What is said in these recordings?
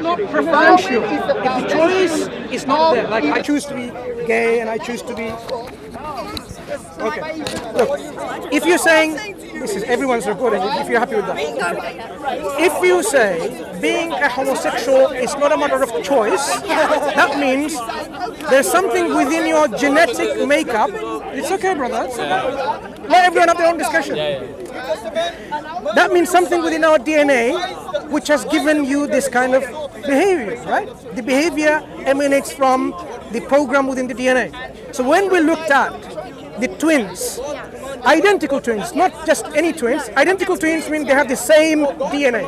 not preferential, if the choice is not there, like I choose to be gay and I choose to be... Okay, look, if you're saying, this is everyone's recording, if you're happy with that. If you say being a homosexual is not a matter of choice, that means there's something within your genetic makeup. It's okay, brother. It's okay. Let everyone have their own discussion. That means something within our DNA which has given you this kind of behavior, right? The behavior emanates from the program within the DNA. So when we looked at the twins, identical twins, not just any twins, identical twins mean they have the same DNA.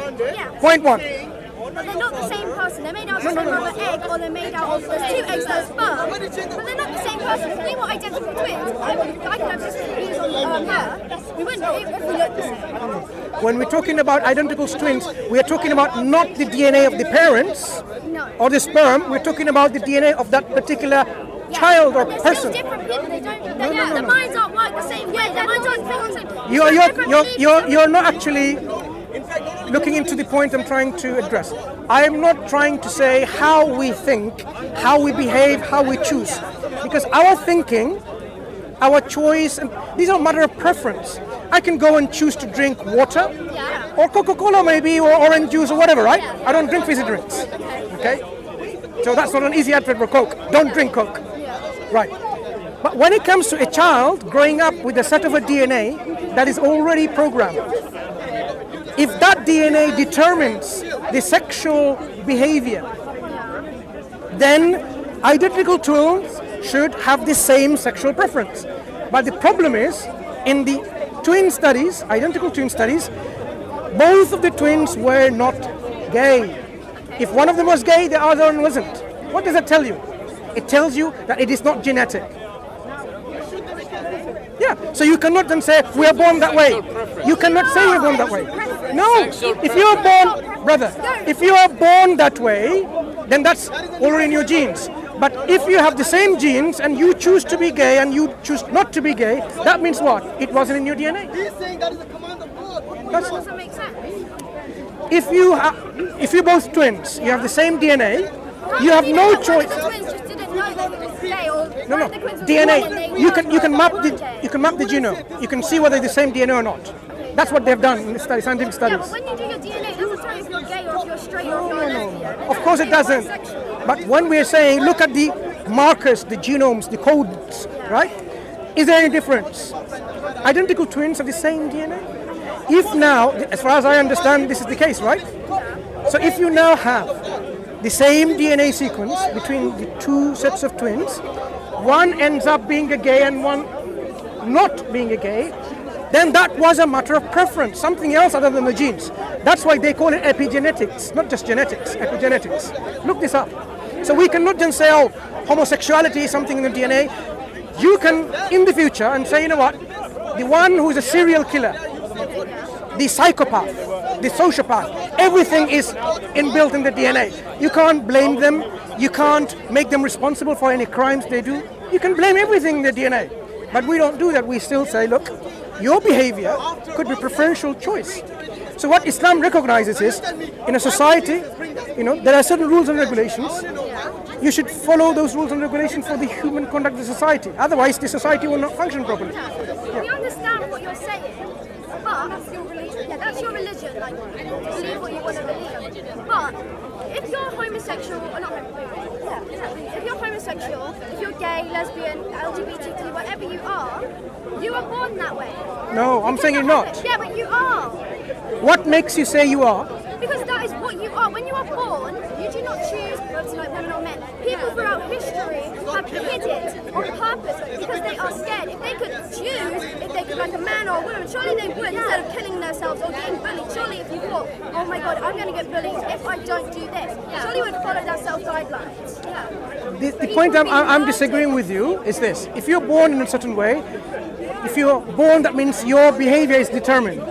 Point one. But they're not the same person. They're made out of the same rubber egg, or they're made out of, there's two eggs that's sperm, but they're not the same person. If they were identical twins, I could have just views on her. We wouldn't if we looked the same. When we're talking about identical twins, we are talking about not the DNA of the parents or the sperm, we're talking about the DNA of that particular child or person. They're different people. They don't. The minds aren't like the same way. The minds aren't the same. You're not actually looking into the point I'm trying to address. I am not trying to say how we think, how we behave, how we choose, because our thinking, our choice, and these are a matter of preference. I can go and choose to drink water, or Coca-Cola maybe, or orange juice or whatever, right? I don't drink fizzy drinks. Okay, so that's not an easy advert for Coke. Don't drink Coke. Right. But when it comes to a child growing up with a set of a DNA that is already programmed, if that DNA determines the sexual behavior, then identical twins should have the same sexual preference. But the problem is, in the twin studies, identical twin studies, both of the twins were not gay. If one of them was gay, the other one wasn't. What does that tell you? It tells you that it is not genetic. Yeah, so you cannot then say, we are born that way. You cannot say you're born that way. No, if you are born, brother, if you are born that way, then that's already in your genes. But if you have the same genes and you choose to be gay and you choose not to be gay, that means what? It wasn't in your DNA. He's saying that is a command of God. That doesn't make sense. If you're both twins, you have the same DNA, you have no choice. No, DNA. You can map the genome. You can see whether it's the same DNA or not. That's what they've done in the study, scientific studies. Yeah, but when you do your DNA, it doesn't tell you if you're gay or if you're straight or if you're lesbian. Of course it doesn't. But when we're saying, look at the markers, the genomes, the codes, right? Is there any difference? Identical twins have the same DNA. If now, as far as I understand, this is the case, right? So if you now have the same DNA sequence between the two sets of twins, one ends up being a gay and one not being a gay, then that was a matter of preference, something else other than the genes. That's why they call it epigenetics, not just genetics, epigenetics. Look this up. So we cannot just say, oh, homosexuality is something in the DNA. You can, in the future, and say, you know what, the one who is a serial killer, the psychopath, the sociopath, everything is inbuilt in the DNA. You can't blame them. You can't make them responsible for any crimes they do. You can blame everything in the DNA. But we don't do that. We still say, look, your behavior could be preferential choice. So what Islam recognizes is, in a society, there are certain rules and regulations. You should follow those rules and regulations for the human conduct of the society. Otherwise, the society will not function properly. We understand what you're saying, but that's your religion. Like, believe what you want to believe. But if you're homosexual, or not homosexual, if you're homosexual, if you're gay, lesbian, LGBTQ, whatever you are born that way. No, I'm saying you're not. Yeah, but you are. What makes you say you are? Because that is what you are. When you are born, you do not choose whether to like women or men. People throughout history have hidden on purpose because they are scared. If they could choose, if they could like a man or a woman, surely they would, instead of killing themselves or getting bullied. Surely if you thought, oh my God, I'm going to get bullied if I don't do this, surely you would follow that self-guidelines. Yeah. The point I'm disagreeing with you is this. If you're born in a certain way, if you're born, that means your behavior is determined.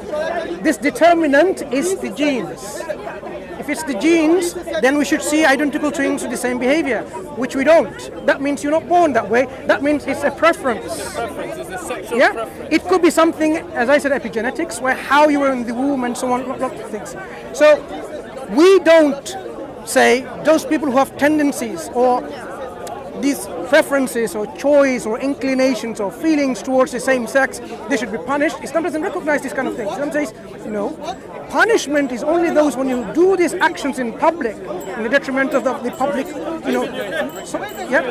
This determinant is the genes. If it's the genes, then we should see identical twins with the same behavior, which we don't. That means you're not born that way. That means it's a preference. It's a sexual preference. It could be something, as I said, epigenetics, where how you were in the womb and so on, lots of things. So we don't say those people who have tendencies or these preferences or choice or inclinations or feelings towards the same sex, they should be punished. Islam doesn't recognize these kind of things. Islam says, no, punishment is only those when you do these actions in public, in the detriment of the public, So, yeah,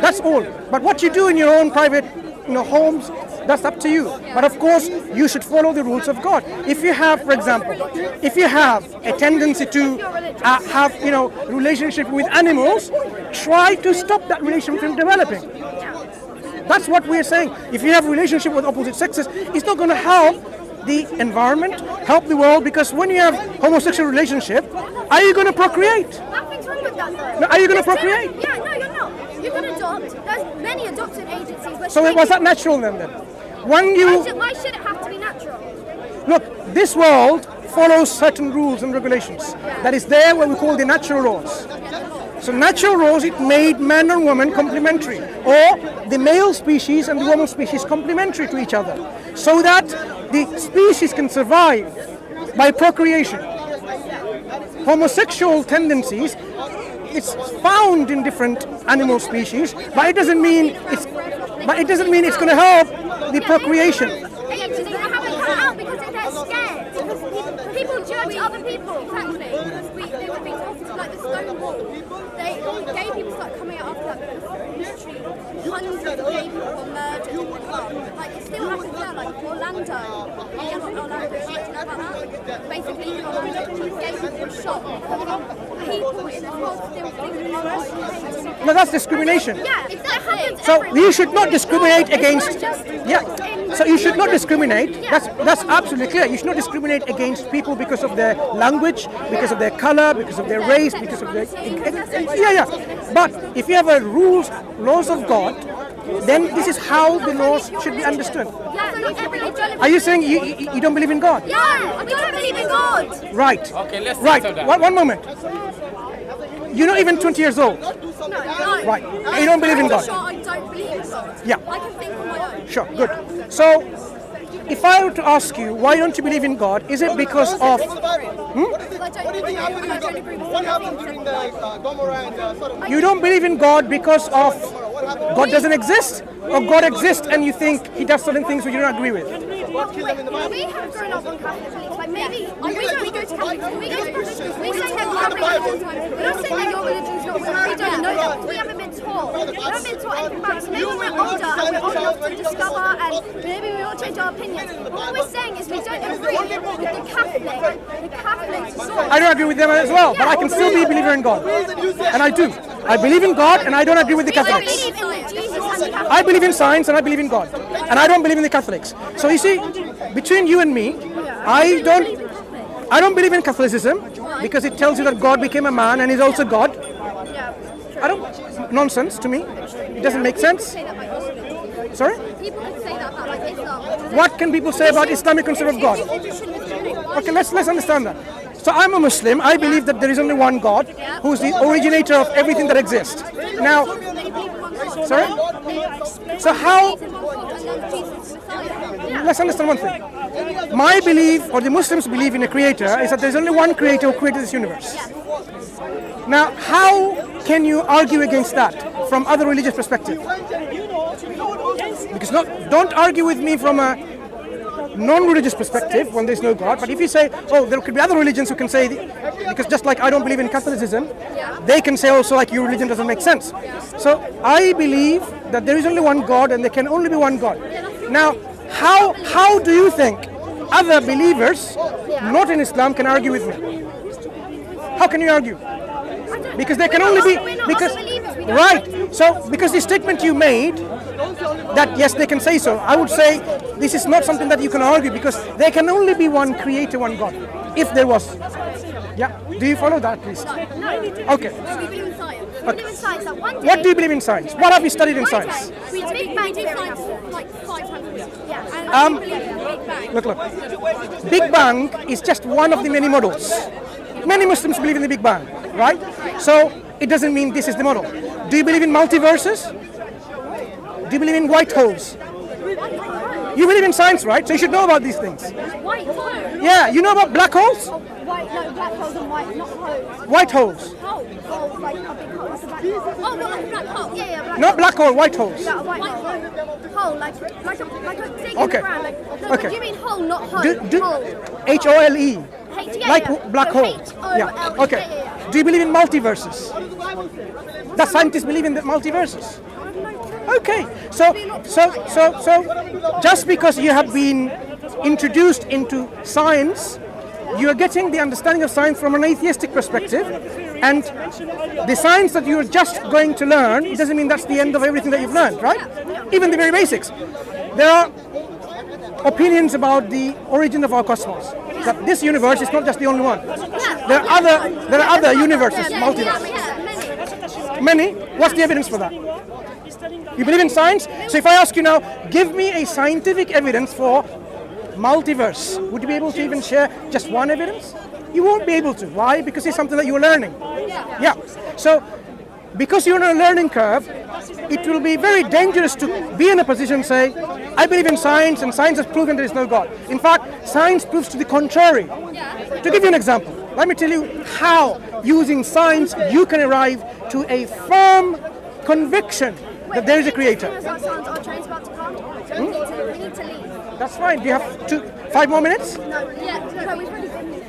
that's all. But what you do in your own private, homes, that's up to you. But of course, you should follow the rules of God. If you have, for example, if you have a tendency to have, relationship with animals, try to stop that relationship from developing. That's what we're saying. If you have a relationship with opposite sexes, it's not going to help the environment, help the world, because when you have homosexual relationship, are you going to procreate? Nothing's wrong with that though. No, are you going to procreate? Yeah, no, you're not. You can adopt. There's many adoption agencies. Where So was that natural then? Why should it have to be natural? Look, this world follows certain rules and regulations. That is there what we call the natural laws. So natural laws, it made man and woman complementary, or the male species and the woman species complementary to each other, so that the species can survive by procreation. Homosexual tendencies, it's found in different animal species, but it doesn't mean it's going to help the procreation. They haven't come out because they're scared. People judge other people. Exactly. They would be taught like the stone wall. Gay people start coming out after that. Literally, hundreds of gay people were murdered in the club. Like it still happens there. Like Orlando. Yeah, not Orlando. Do you know about that? Basically, in Orlando, gay people were shot. People in the world still think it's No, that's discrimination. Yeah, exactly. So you should not discriminate against. Yeah. So you should not discriminate. That's absolutely clear. You should not discriminate against people because of their language, because of their color, because of their race, because of their. Yeah. But if you have a laws of God, then this is how the laws should be understood. Are you saying you don't believe in God? Yeah, I don't believe in God. Right. Okay, let's Right. settle that. One moment. You're not even 20 years old. No. Right. You don't believe in God. Sure, I don't believe in God. Yeah. I can think on my own. Sure, good. So, if I were to ask you, why don't you believe in God? Is it because of... Because I don't agree with What happened during the Gomorrah and Sodom? You don't believe in God because of God doesn't exist? Or God exists and you think he does certain things which you don't agree with? What killed them in the Bible? We have grown up on Catholic beliefs. Like maybe we go to Catholic schools. We go to Catholic schools. We say that Catholic all the time. We're not saying that your religion's not real. We don't know that because we haven't been taught. We haven't been taught anything about it. So maybe when we're older and we're old enough to discover and maybe we will change our opinions. What we're saying is we don't agree with the Catholics. I don't agree with them as well, but I can still be a believer in God. And I do. I believe in God and I don't agree with the Catholics. We believe in Jesus and the Catholics. I believe in science and I believe in God. And I don't believe in the Catholics. So you see, between you and me, I don't believe in Catholicism because it tells you that God became a man and is also God. I don't, nonsense to me. It doesn't make sense. Sorry? People can say that about like Islam. What can people say about Islamic concept of God? Okay, let's understand that. So I'm a Muslim. I believe that there is only one God who is the originator of everything that exists. Now, sorry? So how, let's understand one thing. My belief, or the Muslims believe in a creator, is that there's only one creator who created this universe. Now, how can you argue against that from other religious perspective? Because don't argue with me from a non-religious perspective when there's no God, but if you say, oh, there could be other religions who can say, because just like I don't believe in Catholicism, they can say also like your religion doesn't make sense. So I believe that there is only one God and there can only be one God. Now, how do you think other believers, not in Islam, can argue with me? How can you argue? Because there can only be, right, so because the statement you made, that yes, they can say so, I would say this is not something that you can argue because there can only be one creator, one God, if there was. Yeah, do you follow that, please? No. Okay. We believe in science. We believe in science that one day... What do you believe in science? What have you studied in science? We do Big Bang science for like 500 years. Yeah. And we believe in Big Bang. Look. Big Bang is just one of the many models. Many Muslims believe in the Big Bang, right? So it doesn't mean this is the model. Do you believe in multiverses? Do you believe in white holes? You believe in science, right? So you should know about these things. White holes. Yeah, you know about black holes? White, no, black holes and white, not holes. White holes. Hole. Oh, like a big hole, like a black hole. Oh, no, like a black hole. Yeah, black Not hole. black hole, white holes. Yeah, a white hole. Hole, like a dig in Okay. the ground. Like, no, Okay. but you mean hole, not hole. Hole. H-O-L-E. Yeah, Like yeah. black So hole. Yeah. Okay. Do you believe in multiverses? Does scientists believe in the multiverses? Okay. So just because you have been introduced into science, you are getting the understanding of science from an atheistic perspective, and the science that you are just going to learn, it doesn't mean that's the end of everything that you've learned, right? Even the very basics. There are opinions about the origin of our cosmos. That this universe is not just the only one. There are other universes, multiverses. Many? What's the evidence for that? You believe in science? So if I ask you now, give me a scientific evidence for multiverse, would you be able to even share just one evidence? You won't be able to. Why? Because it's something that you're learning. Yeah. So because you're on a learning curve, it will be very dangerous to be in a position to say, I believe in science and science has proven there is no God. In fact, science proves to the contrary. To give you an example, let me tell you how, using science, you can arrive to a firm conviction that there is a creator. Our train's about to come. So we need to leave. That's fine. Do you have 5 more minutes? No, no, we've already been here.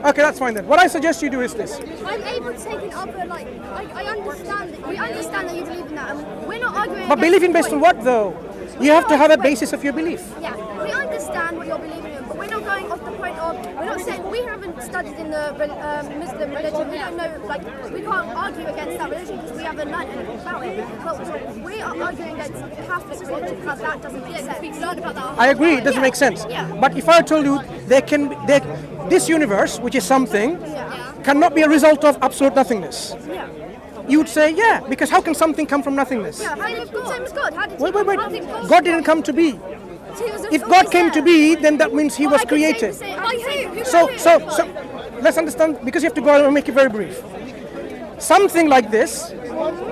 Okay, that's fine then. What I suggest you do is this. I'm able to take in other, like, I understand that, we understand that you believe in that, and we're not arguing But against believing the based on point. what though? You have to have a basis of your belief. Yeah, we understand what you're believing in, but we're not going off the point of, we're not saying, we haven't studied in the Muslim religion, we don't know, like, we can't argue against that religion because we haven't learned anything about it. But we are arguing against Catholic religion because that doesn't make sense. We've learned about that. I agree, it doesn't make sense. Yeah. But if I told you this universe, which is something, cannot be a result of absolute nothingness. Yeah. You would say, yeah, because how can something come from nothingness? Yeah, how did God? Same as God. How did Wait. how did God didn't come to be. So he was If always God came to there. be, then that means he was I could say created. the same- I could say- So let's understand, because you have to go and make it very brief. Something like this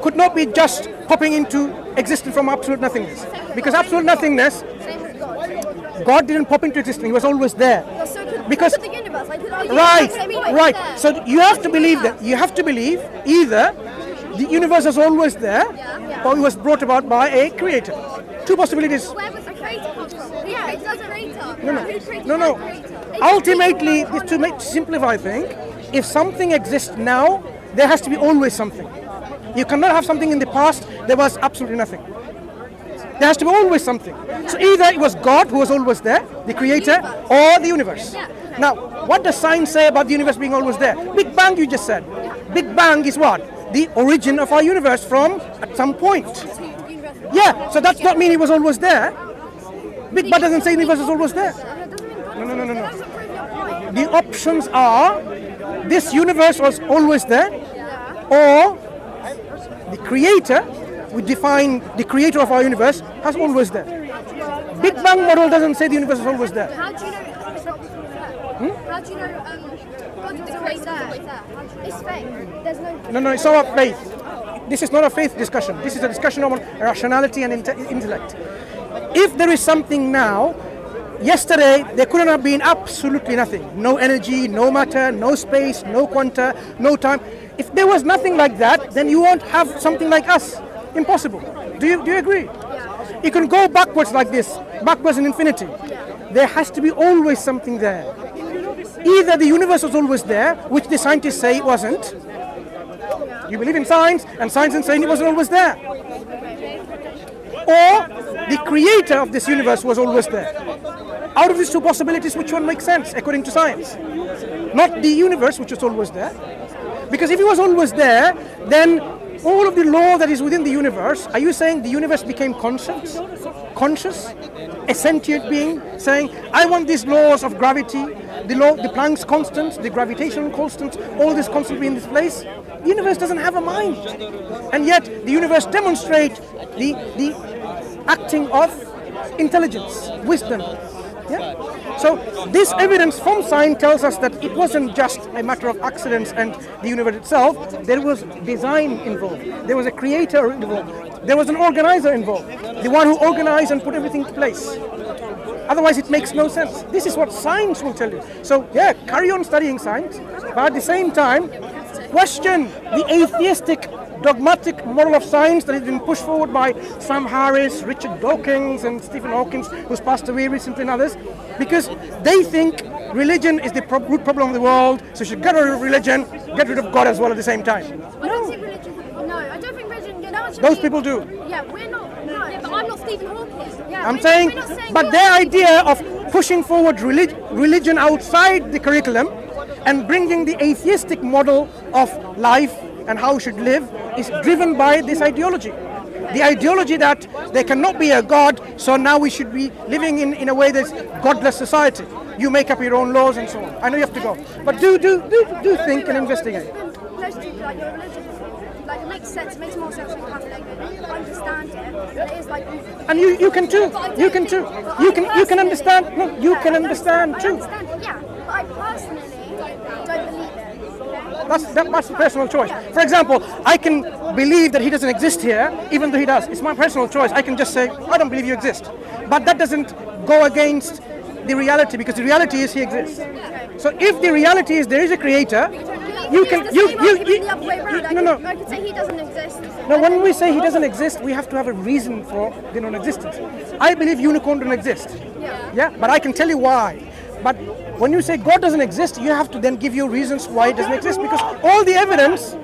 could not be just popping into existence from absolute nothingness. Because absolute nothingness, Same with God. God didn't pop into existence, he was always there. So could, Because- look at the universe. I could argue the same point. Right. So you have to believe that. You have to believe either the universe was always there, or it was brought about by a creator. Two possibilities. Where was the creator come from? Yeah, it doesn't creator. No. Ultimately, to simplify things, if something exists now, there has to be always something. You cannot have something in the past, there was absolutely nothing. There has to be always something. So either it was God who was always there, the creator, or the universe. Now, what does science say about the universe being always there? Big Bang, you just said. Big Bang is what? The origin of our universe from at some point. Yeah, so that does not mean it was always there. Big Bang doesn't say the universe was always there. No. The options are this universe was always there, or the creator, we define the creator of our universe, has always there. Big Bang model doesn't say the universe is always there. How do you know it's not always there? How do you know God is always there? It's fake. There's no... No, it's not about faith. This is not a faith discussion. This is a discussion on rationality and intellect. If there is something now, yesterday there couldn't have been absolutely nothing. No energy, no matter, no space, no quanta, no time. If there was nothing like that, then you won't have something like us. Impossible. Do you agree? You can go backwards like this, backwards in infinity. There has to be always something there. Either the universe was always there, which the scientists say it wasn't. You believe in science, and science is saying it wasn't always there. Or the creator of this universe was always there. Out of these two possibilities, which one makes sense according to science? Not the universe, which was always there. Because if it was always there, then all of the law that is within the universe, are you saying the universe became conscious? A sentient being saying, I want these laws of gravity, the Planck's constants, the gravitational constants, all this constantly in this place. The universe doesn't have a mind. And yet the universe demonstrates the acting of intelligence, wisdom. Yeah? So this evidence from science tells us that it wasn't just a matter of accidents and the universe itself. There was design involved. There was a creator involved. There was an organizer involved. The one who organized and put everything in place. Otherwise, it makes no sense. This is what science will tell you. So, yeah, carry on studying science, but at the same time, question the atheistic, dogmatic model of science that has been pushed forward by Sam Harris, Richard Dawkins, and Stephen Hawking, who's passed away recently, and others, because they think religion is the root problem of the world, so you should get rid of religion, get rid of God as well at the same time. I don't think religion. No, I don't think religion. Those people do. Yeah, we're not. No, yeah, but I'm not Stephen Hawking. Yeah, I'm saying, but their idea of pushing forward religion outside the curriculum and bringing the atheistic model of life and how we should live is driven by this ideology. The ideology that there cannot be a God, so now we should be living in a way that's godless society. You make up your own laws and so on. I know you have to go, but do think and investigate. Most people, like your religion, like it makes sense. It makes more sense when you have like understand it. But it is like. And you can too. You can too. You can understand. No, you can understand too. I understand, yeah, but I personally don't believe it. That's a personal choice. For example, I can believe that he doesn't exist here, even though he does. It's my personal choice. I can just say, I don't believe you exist. But that doesn't go against the reality, because the reality is he exists. So if the reality is there is a creator, you can no. I could say he doesn't exist. No, when we say he doesn't exist, we have to have a reason for the non-existence. I believe unicorn don't exist. Yeah, but I can tell you why. But when you say God doesn't exist, you have to then give your reasons why it doesn't exist, because all the evidence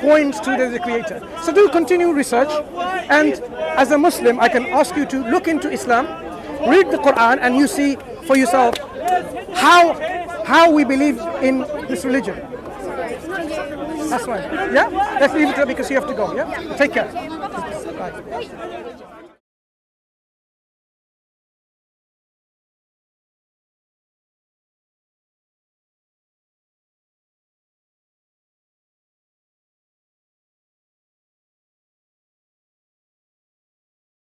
points to there's a creator. So do continue research, and as a Muslim, I can ask you to look into Islam, read the Quran, and you see for yourself how we believe in this religion. That's fine. Yeah? Let's leave it there because you have to go. Yeah? Take care. Bye.